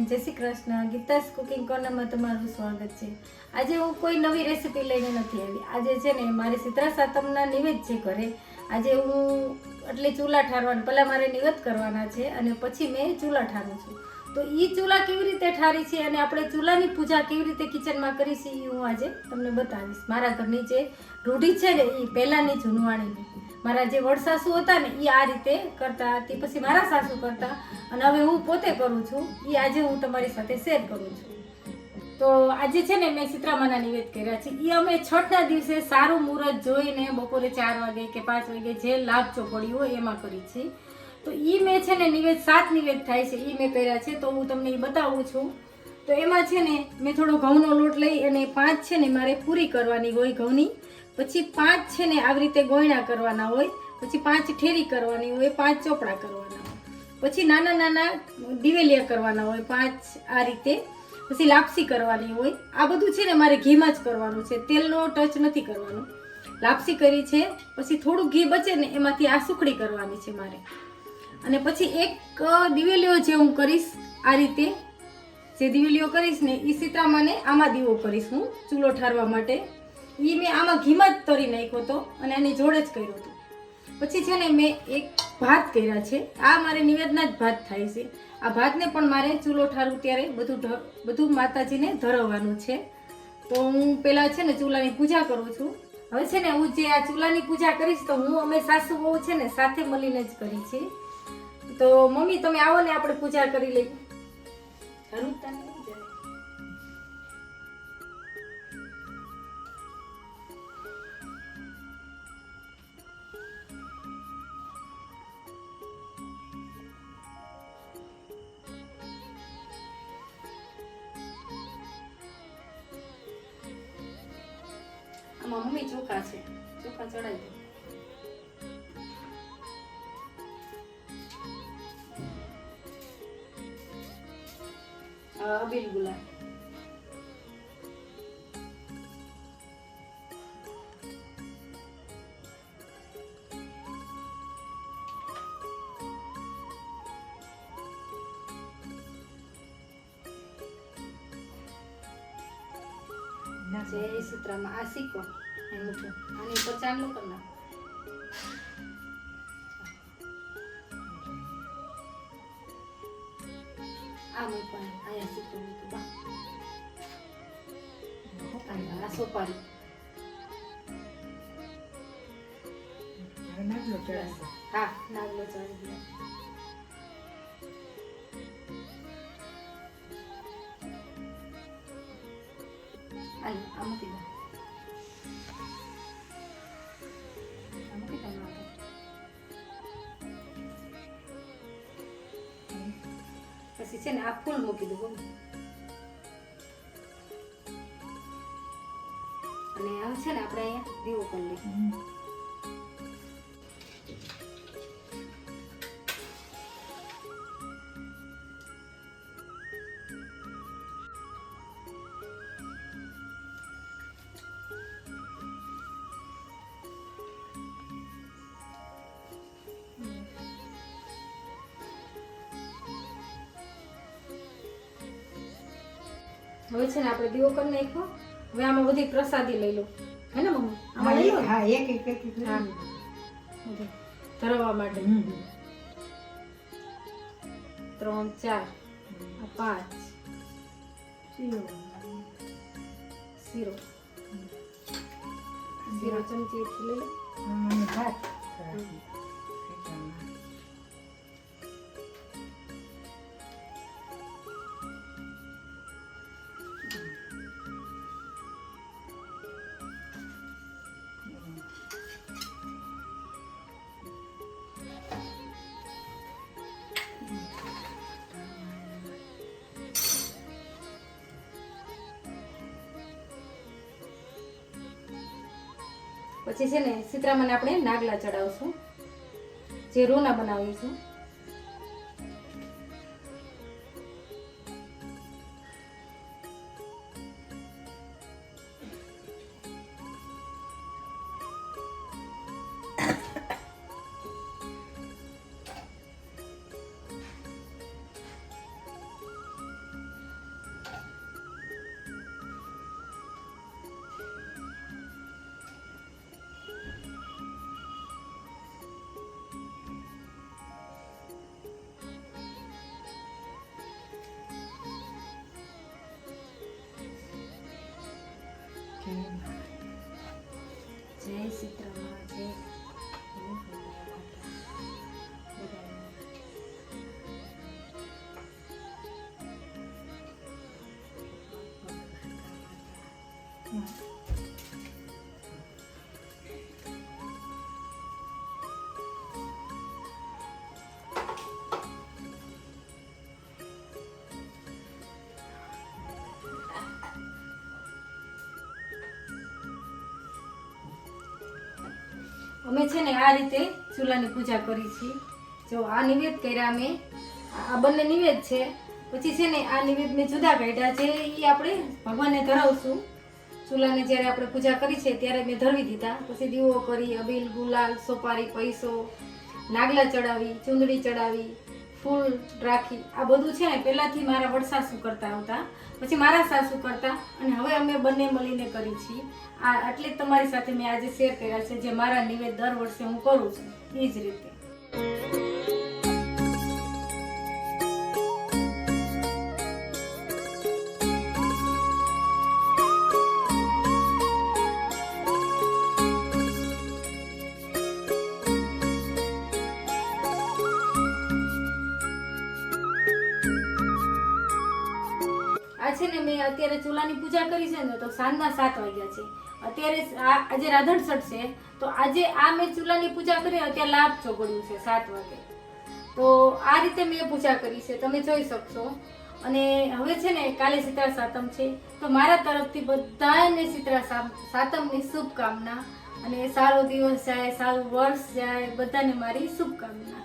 જય શ્રી કૃષ્ણ. ગીતાસ કુકિંગ કોર્નરમાં તમારું સ્વાગત છે. આજે હું કોઈ નવી રેસીપી લઈને નથી આવી. આજે છે ને મારે શીતળા સાતમના નિવેદ છે ઘરે. આજે હું એટલે ચૂલા ઠારવાના, પહેલાં મારે નિવેદ કરવાના છે અને પછી મેં ચૂલા ઠારું છું. તો એ ચૂલા કેવી રીતે ઠારી છે અને આપણે ચૂલાની પૂજા કેવી રીતે કિચનમાં કરી છે એ હું આજે તમને બતાવીશ. મારા ઘરની જે રૂઢી છે ને એ પહેલાંની જૂનવાણીની, મારા જે વડસાસુ હતા ને એ આ રીતે કરતા હતી, પછી મારા સાસુ કરતા અને હવે હું પોતે કરું છું. એ આજે હું તમારી સાથે શેર કરું છું. તો આજે છે ને મેં સીતરામાના નિવેદ કર્યા છે. એ અમે છઠના દિવસે સારું મુહૂર્ત જોઈને બપોરે 4 વાગે કે 5 વાગે જે લાભ ચોપડી હોય એમાં કરી છે. તો એ મેં છે ને નિવેદ 7 નિવેદ થાય છે એ મેં કર્યા છે. તો હું તમને એ બતાવું છું. તો એમાં છે ને મેં થોડો ઘઉંનો લોટ લઈ અને 5 છે ને મારે પૂરી કરવાની હોય ઘઉંની, પછી 5 છે ને આવી રીતે ગોયણા કરવાના હોય, પછી 5 ઠેરી કરવાની હોય, 5 ચોપડા કરવાના હોય, પછી નાના નાના દિવેલિયા કરવાના હોય 5 આ રીતે, પછી લાપસી કરવાની હોય. આ બધું છે ને મારે ઘીમાં જ કરવાનું છે, તેલનો ટચ નથી કરવાનો. લાપસી કરી છે, પછી થોડું ઘી બચે ને એમાંથી આ સુખડી કરવાની છે મારે. અને પછી એક દિવેલીઓ જે હું કરીશ આ રીતે, જે દિવેલીઓ કરીશ ને એ સીતરામાને આમાં દીવો કરીશ હું ચૂલો ઠારવા માટે. એ મેં આમાં ઘીમાં જ તરી નાખ્યો હતો અને આની જોડે જ કર્યો હતો. પછી છે ને મેં એક ભાત કર્યા છે. આ મારે નિવેદના જ ભાત થાય છે. આ ભાતને પણ મારે ચૂલો ઠારું ત્યારે બધું માતાજીને ધરવવાનું છે. તો હું પહેલાં છે ને ચૂલાની પૂજા કરું છું. હવે છે ને હું જે આ ચૂલાની પૂજા કરીશ તો હું અમે સાસુ બહુ છે ને સાથે મળીને જ કરી છે. તો મમ્મી તમે આવો ને આપણે પૂજા કરી લઈએ. આમાં મમ્મી ચોખા છે, ચોખા ચડાવી દો. અબીલ ગુલાબ, જય સીતરામાં. આ શીખો આની ઉપર ચાંદલો કરી નાખો. આ મૂકવાનું અહીંયા શીખો મૂકવા. આ સોપારી હા નાગલો ચડી ગયો. આ મૂકી દો. પછી છે ને આ ફૂલ મૂકી દો અને આ છે ને આપણે અહીંયા દીવો કરી લઈએ. હવે છે ને આપણે દીવો કરી નાખ્યો. હવે આમાં બધી પ્રસાદી લઈ લો, હે ને મમ્મી? આમાં લઈ લો. હા એક હા ધરવા માટે 3 4 5 શીરો ચમચી લઈ લો. પછી છે ને સીતરામાને આપણે નાગલા ચડાવશું, જે રોના બનાવીશું. જય સીતરામા જય અમે છે ને આ રીતે ચૂલાની પૂજા કરી છે. જો આ નિવેદ કર્યા અમે, આ બંને નિવેદ છે. પછી છે ને આ નિવેદ મેં જુદા કાઢ્યા છે, એ આપણે ભગવાનને ધરાવશું. ચૂલાને જ્યારે આપણે પૂજા કરી છે ત્યારે મેં ધરવી દીધા. પછી દીવો કરી, અબીલ, ગુલાલ, સોપારી, પૈસો, નાગલા ચડાવી, ચૂંદડી ચડાવી, ફૂલ રાખી, આ બધું છે ને પહેલાંથી મારા વડસાસુ કરતા આવતા, પછી મારા સાસુ કરતા, અને હવે અમે બંને મળીને કરી છીએ. આ એટલે જ તમારી સાથે મેં આજે શેર કર્યા છે, જે મારા નિવેદ દર વર્ષે હું કરું છું એ જ રીતે. આ છે ને મેં અત્યારે ચૂલાની પૂજા કરી છે ને તો સાંજના 7 વાગ્યા છે. અત્યારે આજે રાધણસઠ છે, તો આજે આ મેં ચૂલાની પૂજા કરી, અત્યારે લાભ ચોગડ્યું છે 7 વાગે. તો આ રીતે મેં પૂજા કરી છે, તમે જોઈ શકશો. અને હવે છે ને કાલે શીતળા સાતમ છે, તો મારા તરફથી બધાને શીતળા સાતમની શુભકામના, અને સારો દિવસ જાય, સારું વર્ષ જાય, બધાને મારી શુભકામના.